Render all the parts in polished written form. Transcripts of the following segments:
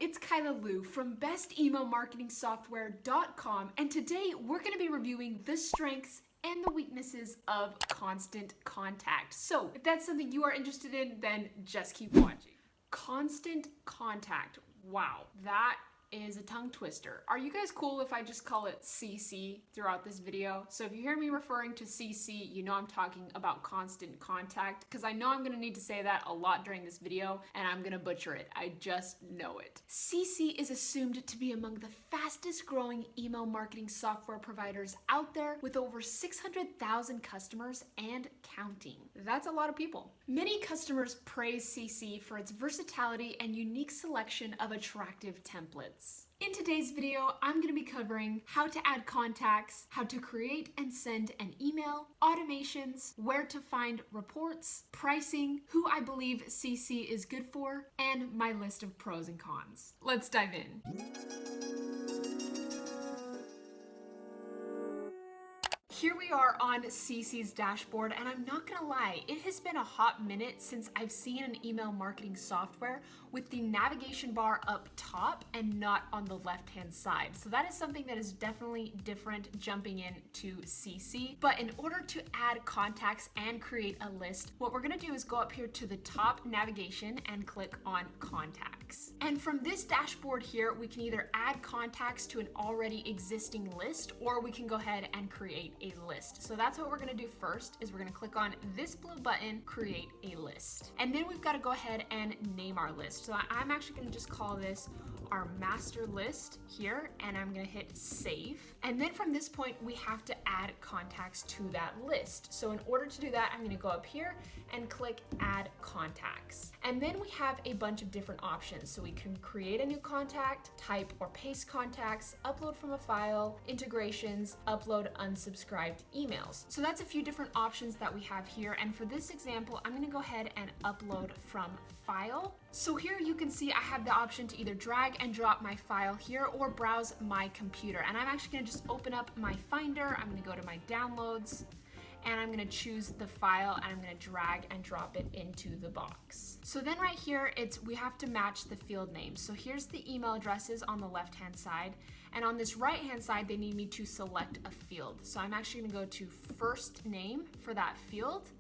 it's Kyla Liu from bestemailmarketingsoftware.com, and today we're going to be reviewing the strengths and the weaknesses of Constant Contact. So if that's something you are interested in, then just keep watching. Constant Contact. Wow, that is a tongue twister. Are you guys cool if I just call it CC throughout this video? So if you hear me referring to CC, you know I'm talking about Constant Contact, because I know I'm gonna need to say that a lot during this video and I'm gonna butcher it. I just know it. CC is assumed to be among the fastest growing email marketing software providers out there, with over 600,000 customers and counting. That's a lot of people. Many customers praise CC for its versatility and unique selection of attractive templates. In today's video, I'm going to be covering how to add contacts, how to create and send an email, automations, where to find reports, pricing, who I believe CC is good for, and my list of pros and cons. Let's dive in. Here we are on CC's dashboard, and I'm not gonna lie, it has been a hot minute since I've seen an email marketing software with the navigation bar up top and not on the left-hand side. So that is something that is definitely different jumping into CC. But in order to add contacts and create a list, what we're gonna do is go up here to the top navigation and click on contacts. And from this dashboard here, we can either add contacts to an already existing list, or we can go ahead and create a list. So that's what we're gonna do first, is we're gonna click on this blue button, create a list. And then we've gotta go ahead and name our list. So I'm actually gonna just call this our master list here, and I'm gonna hit save. And then from this point, we have to add contacts to that list. So in order to do that, I'm gonna go up here and click add contacts. And then we have a bunch of different options. So we can create a new contact, type or paste contacts, upload from a file, integrations, upload unsubscribed emails. So that's a few different options that we have here. And for this example, I'm gonna go ahead and upload from file. So here you can see I have the option to either drag and drop my file here or browse my computer. And I'm actually gonna just open up my Finder. I'm gonna go to my downloads, and I'm gonna choose the file, and I'm gonna drag and drop it into the box. So then right here, we have to match the field names. So here's the email addresses on the left-hand side, and on this right-hand side, they need me to select a field. So I'm actually gonna go to first name for that field,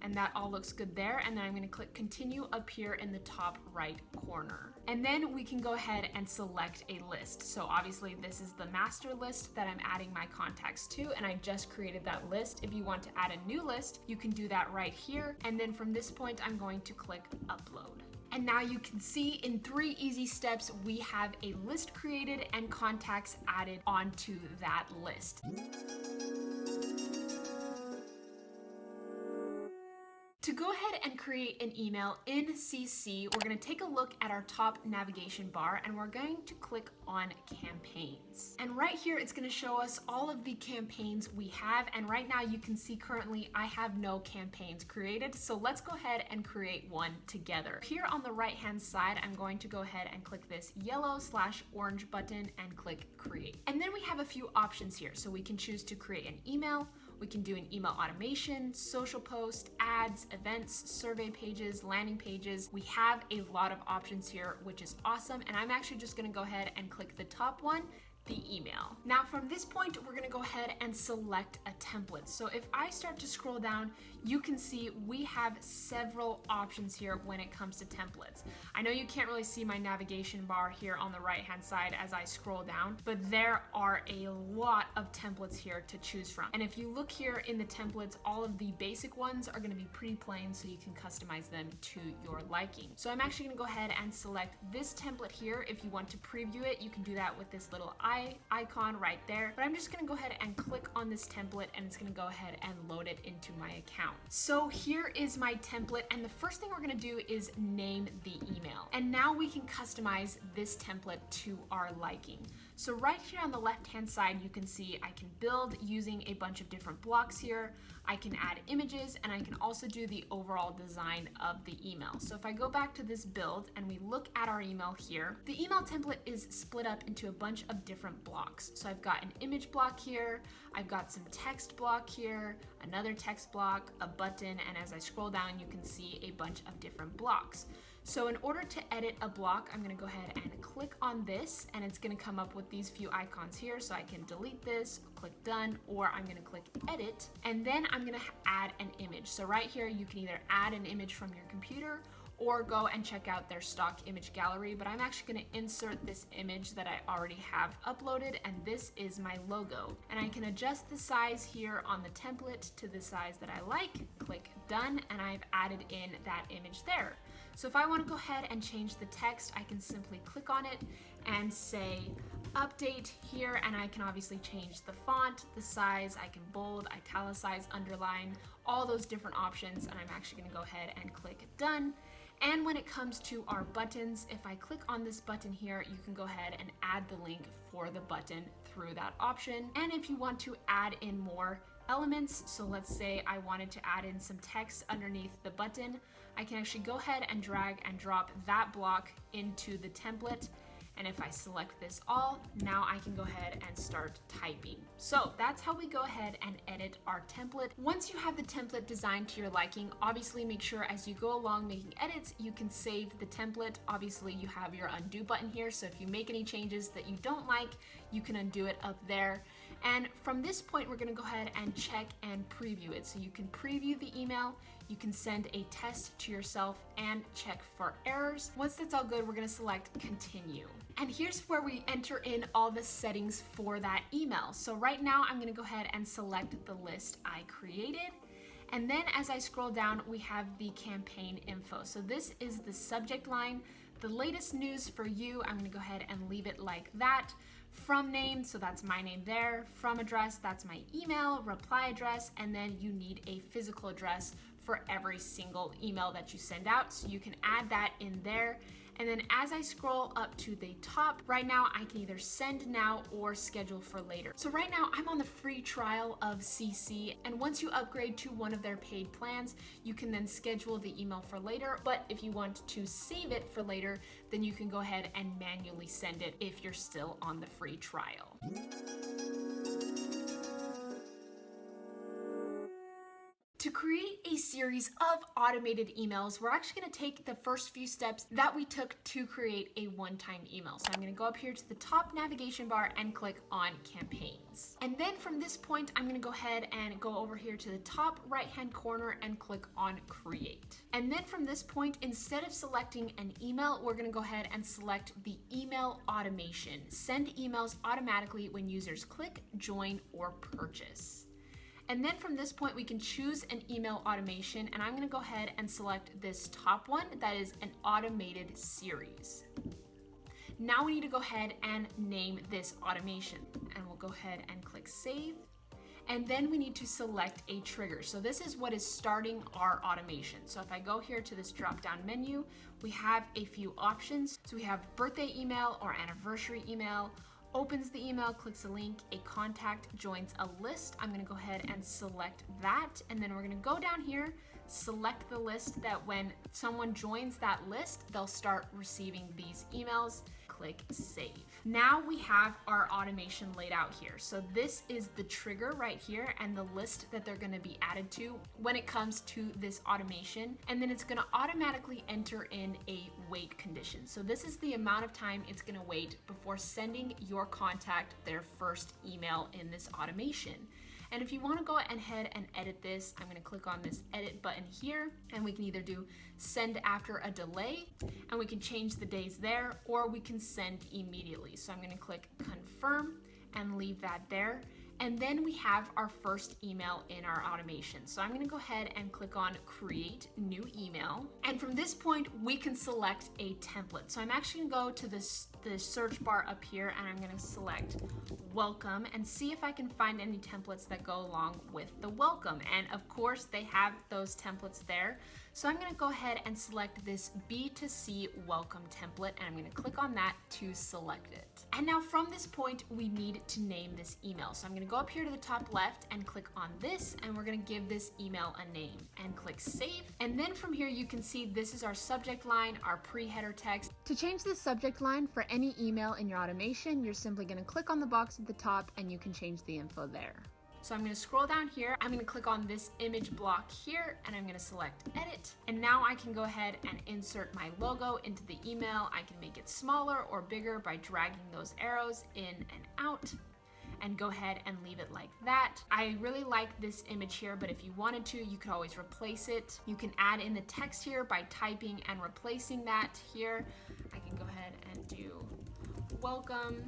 and that all looks good there. And then I'm gonna click continue up here in the top right corner. And then we can go ahead and select a list. So obviously this is the master list that I'm adding my contacts to, and I just created that list. If you want to add a new list, you can do that right here. And then from this point, I'm going to click upload. And now you can see in 3 easy steps, we have a list created and contacts added onto that list. To go ahead and create an email in CC, we're going to take a look at our top navigation bar, and we're going to click on campaigns. And right here, it's going to show us all of the campaigns we have. And right now you can see currently I have no campaigns created. So let's go ahead and create one together. Here on the right-hand side, I'm going to go ahead and click this yellow/orange button and click create. And then we have a few options here. So we can choose to create an email. We can do an email automation, social post, ads, events, survey pages, landing pages. We have a lot of options here, which is awesome. And I'm actually just gonna go ahead and click the top one, the email. Now from this point, we're gonna go ahead and select a template. So if I start to scroll down, you can see we have several options here when it comes to templates. I know you can't really see my navigation bar here on the right-hand side as I scroll down, but there are a lot of templates here to choose from. And if you look here in the templates, all of the basic ones are gonna be pretty plain, so you can customize them to your liking. So I'm actually gonna go ahead and select this template here. If you want to preview it, you can do that with this little icon right there, but I'm just gonna go ahead and click on this template, and it's gonna go ahead and load it into my account. So here is my template, and the first thing we're gonna do is name the email. And now we can customize this template to our liking. So right here on the left-hand side, you can see I can build using a bunch of different blocks here. I can add images, and I can also do the overall design of the email. So if I go back to this build and we look at our email here, the email template is split up into a bunch of different blocks. So I've got an image block here, I've got some text block here, another text block, a button, and as I scroll down, you can see a bunch of different blocks. So in order to edit a block, I'm gonna go ahead and click on this, and it's gonna come up with these few icons here. So I can delete this, click done, or I'm gonna click edit, and then I'm gonna add an image. So right here, you can either add an image from your computer or go and check out their stock image gallery, but I'm actually gonna insert this image that I already have uploaded, and this is my logo. And I can adjust the size here on the template to the size that I like, click done, and I've added in that image there. So if I wanna go ahead and change the text, I can simply click on it and say update here, and I can obviously change the font, the size, I can bold, italicize, underline, all those different options, and I'm actually gonna go ahead and click done. And when it comes to our buttons, if I click on this button here, you can go ahead and add the link for the button through that option. And if you want to add in more elements, so let's say I wanted to add in some text underneath the button, I can actually go ahead and drag and drop that block into the template. And if I select this all, now I can go ahead and start typing. So that's how we go ahead and edit our template. Once you have the template designed to your liking, obviously make sure as you go along making edits, you can save the template. Obviously you have your undo button here. So if you make any changes that you don't like, you can undo it up there. And from this point, we're gonna go ahead and check and preview it. So you can preview the email, you can send a test to yourself and check for errors. Once that's all good, we're gonna select continue. And here's where we enter in all the settings for that email. So right now I'm gonna go ahead and select the list I created. And then as I scroll down, we have the campaign info. So this is the subject line, the latest news for you. I'm gonna go ahead and leave it like that. From name, so that's my name there. From address, that's my email, reply address, and then you need a physical address for every single email that you send out. So you can add that in there. And then as I scroll up to the top, right now I can either send now or schedule for later. So right now I'm on the free trial of CC, and once you upgrade to one of their paid plans, you can then schedule the email for later. But if you want to save it for later, then you can go ahead and manually send it if you're still on the free trial. To create a series of automated emails, we're actually going to take the first few steps that we took to create a one-time email. So I'm going to go up here to the top navigation bar and click on campaigns. And then from this point, I'm going to go ahead and go over here to the top right-hand corner and click on create. And then from this point, instead of selecting an email, we're going to go ahead and select the email automation. Send emails automatically when users click, join, or purchase. And then from this point, we can choose an email automation, and I'm gonna go ahead and select this top one that is an automated series. Now we need to go ahead and name this automation, and we'll go ahead and click save. And then we need to select a trigger. So this is what is starting our automation. So if I go here to this drop-down menu, we have a few options. So we have birthday email or anniversary email, opens the email, clicks a link, a contact joins a list. I'm gonna go ahead and select that. And then we're gonna go down here, select the list that when someone joins that list, they'll start receiving these emails. Click save. Now we have our automation laid out here. So this is the trigger right here and the list that they're gonna be added to when it comes to this automation. And then it's gonna automatically enter in a wait condition. So this is the amount of time it's gonna wait before sending your contact their first email in this automation. And if you want to go ahead and edit this, I'm going to click on this edit button here, and we can either do send after a delay, and we can change the days there, or we can send immediately. So I'm going to click confirm and leave that there. And then we have our first email in our automation. So I'm gonna go ahead and click on create new email. And from this point, we can select a template. So I'm actually gonna go to the search bar up here, and I'm gonna select welcome and see if I can find any templates that go along with the welcome. And of course, they have those templates there. So I'm gonna go ahead and select this B2C welcome template, and I'm gonna click on that to select it. And now from this point, we need to name this email. So I'm gonna go up here to the top left and click on this, and we're gonna give this email a name and click save. And then from here, you can see this is our subject line, our pre-header text. To change the subject line for any email in your automation, you're simply gonna click on the box at the top and you can change the info there. So I'm gonna scroll down here, I'm gonna click on this image block here, and I'm gonna select edit. And now I can go ahead and insert my logo into the email. I can make it smaller or bigger by dragging those arrows in and out, and go ahead and leave it like that. I really like this image here, but if you wanted to, you could always replace it. You can add in the text here by typing and replacing that here. I can go ahead and do welcome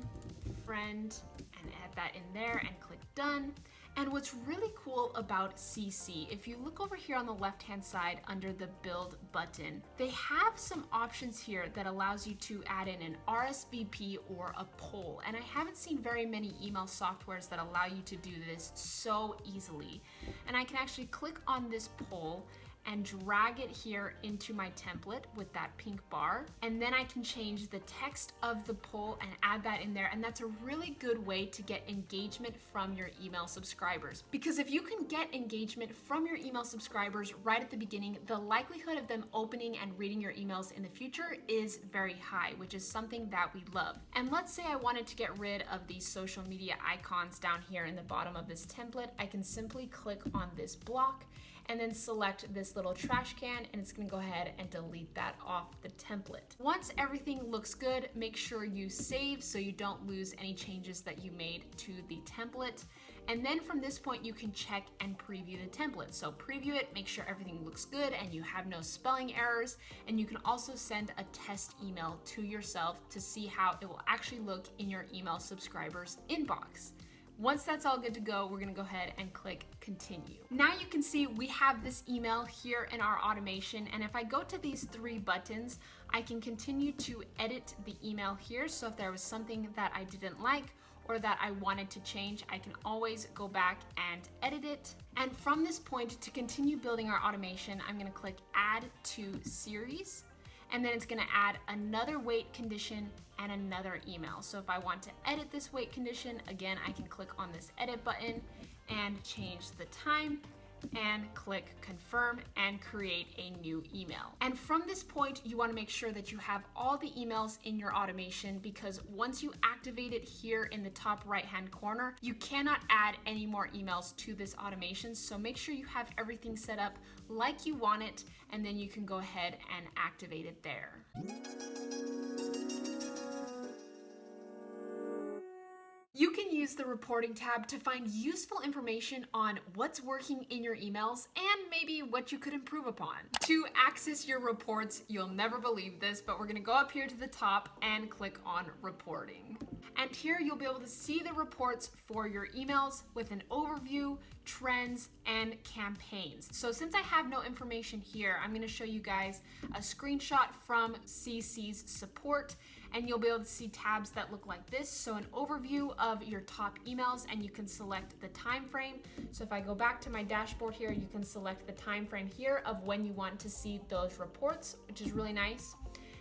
friend and add that in there and click done. And what's really cool about CC, if you look over here on the left-hand side under the build button, they have some options here that allows you to add in an RSVP or a poll. And I haven't seen very many email softwares that allow you to do this so easily. And I can actually click on this poll and drag it here into my template with that pink bar. And then I can change the text of the poll and add that in there. And that's a really good way to get engagement from your email subscribers. Because if you can get engagement from your email subscribers right at the beginning, the likelihood of them opening and reading your emails in the future is very high, which is something that we love. And let's say I wanted to get rid of these social media icons down here in the bottom of this template. I can simply click on this block and then select this little trash can, and it's gonna go ahead and delete that off the template. Once everything looks good, make sure you save so you don't lose any changes that you made to the template. And then from this point, you can check and preview the template. So preview it, make sure everything looks good and you have no spelling errors. And you can also send a test email to yourself to see how it will actually look in your email subscribers' inbox. Once that's all good to go, we're gonna go ahead and click continue. Now you can see we have this email here in our automation, and if I go to these three buttons, I can continue to edit the email here. So if there was something that I didn't like or that I wanted to change, I can always go back and edit it. And from this point, to continue building our automation, I'm gonna click add to series, and then it's gonna add another weight condition and another email. So if I want to edit this weight condition, again, I can click on this edit button and change the time and click confirm and create a new email. And from this point, you want to make sure that you have all the emails in your automation, because once you activate it here in the top right-hand corner, you cannot add any more emails to this automation. So make sure you have everything set up like you want it, and then you can go ahead and activate it there. You can use the reporting tab to find useful information on what's working in your emails and maybe what you could improve upon. To access your reports, you'll never believe this, but we're gonna go up here to the top and click on reporting. And here you'll be able to see the reports for your emails with an overview, trends, and campaigns. So since I have no information here, I'm gonna show you guys a screenshot from CC's support, and you'll be able to see tabs that look like this. So an overview of your top emails, and you can select the time frame. So if I go back to my dashboard here, you can select the time frame here of when you want to see those reports, which is really nice.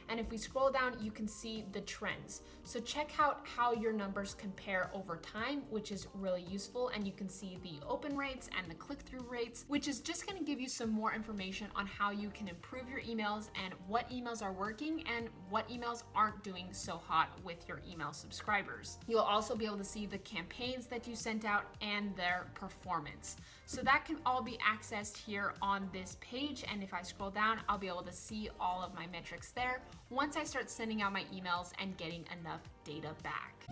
And if we scroll down, you can see the trends. So check out how your numbers compare over time, which is really useful. And you can see the open rates and the click-through rates, which is just gonna give you some more information on how you can improve your emails and what emails are working and what emails aren't doing so hot with your email subscribers. You'll also be able to see the campaigns that you sent out and their performance. So that can all be accessed here on this page. And if I scroll down, I'll be able to see all of my metrics there once I start sending out my emails and getting enough data back.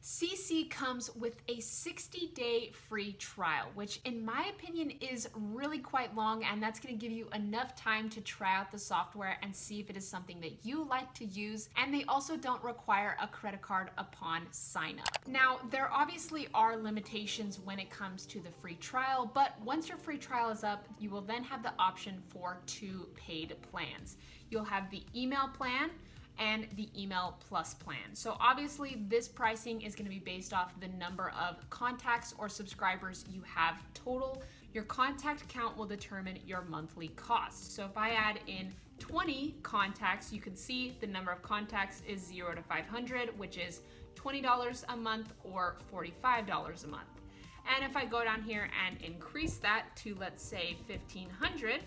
CC comes with a 60-day free trial, which in my opinion is really quite long, and that's going to give you enough time to try out the software and see if it is something that you like to use. And they also don't require a credit card upon sign up. Now, there obviously are limitations when it comes to the free trial, but once your free trial is up, you will then have the option for 2 paid plans. You'll have the email plan and the email plus plan. So obviously this pricing is gonna be based off the number of contacts or subscribers you have total. Your contact count will determine your monthly cost. So if I add in 20 contacts, you can see the number of contacts is 0 to 500, which is $20 a month or $45 a month. And if I go down here and increase that to, let's say, 1,500,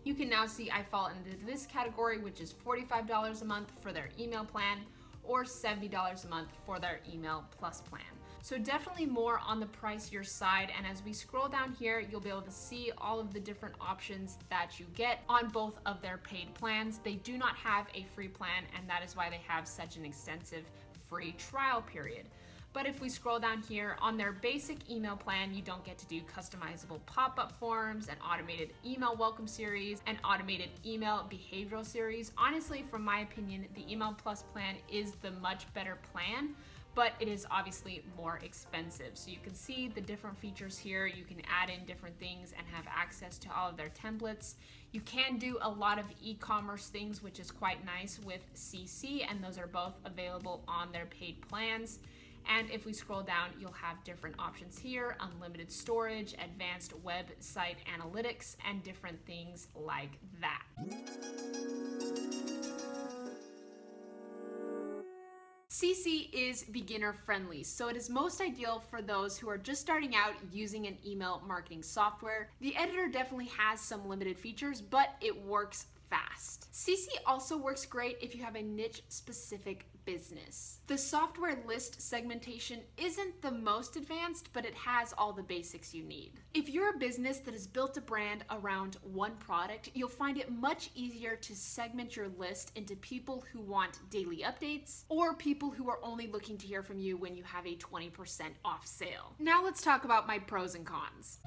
you can now see I fall into this category, which is $45 a month for their email plan, or $70 a month for their Email Plus plan. So definitely more on the pricier side, and as we scroll down here, you'll be able to see all of the different options that you get on both of their paid plans. They do not have a free plan, and that is why they have such an extensive free trial period. But if we scroll down here, on their basic email plan, you don't get to do customizable pop-up forms, an automated email welcome series, an automated email behavioral series. Honestly, from my opinion, the Email Plus plan is the much better plan, but it is obviously more expensive. So you can see the different features here. You can add in different things and have access to all of their templates. You can do a lot of e-commerce things, which is quite nice with CC, and those are both available on their paid plans. And if we scroll down, you'll have different options here: unlimited storage, advanced website analytics, and different things like that. CC is beginner friendly, so it is most ideal for those who are just starting out using an email marketing software. The editor definitely has some limited features, but it works fast. CC also works great if you have a niche specific business. The software list segmentation isn't the most advanced, but it has all the basics you need. If you're a business that has built a brand around one product, you'll find it much easier to segment your list into people who want daily updates or people who are only looking to hear from you when you have a 20% off sale. Now let's talk about my pros and cons.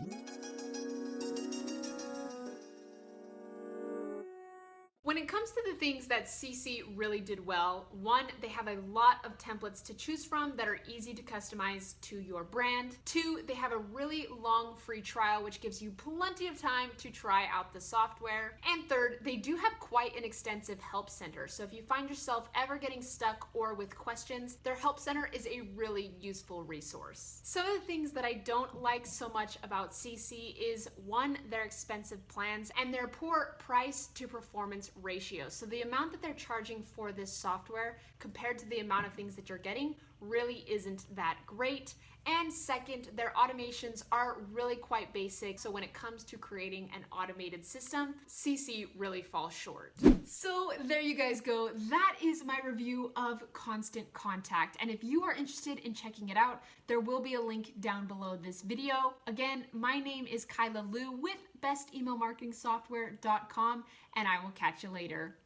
When it comes to the things that CC really did well, one, they have a lot of templates to choose from that are easy to customize to your brand. Two, they have a really long free trial, which gives you plenty of time to try out the software. And third, they do have quite an extensive help center. So if you find yourself ever getting stuck or with questions, their help center is a really useful resource. Some of the things that I don't like so much about CC is, one, their expensive plans and their poor price to performance ratio. So the amount that they're charging for this software compared to the amount of things that you're getting really isn't that great. And second, their automations are really quite basic. So when it comes to creating an automated system, CC really falls short. So there you guys go. That is my review of Constant Contact. And if you are interested in checking it out, there will be a link down below this video. Again, my name is Kyla Liu with bestemailmarketingsoftware.com, and I will catch you later.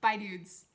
Bye, dudes.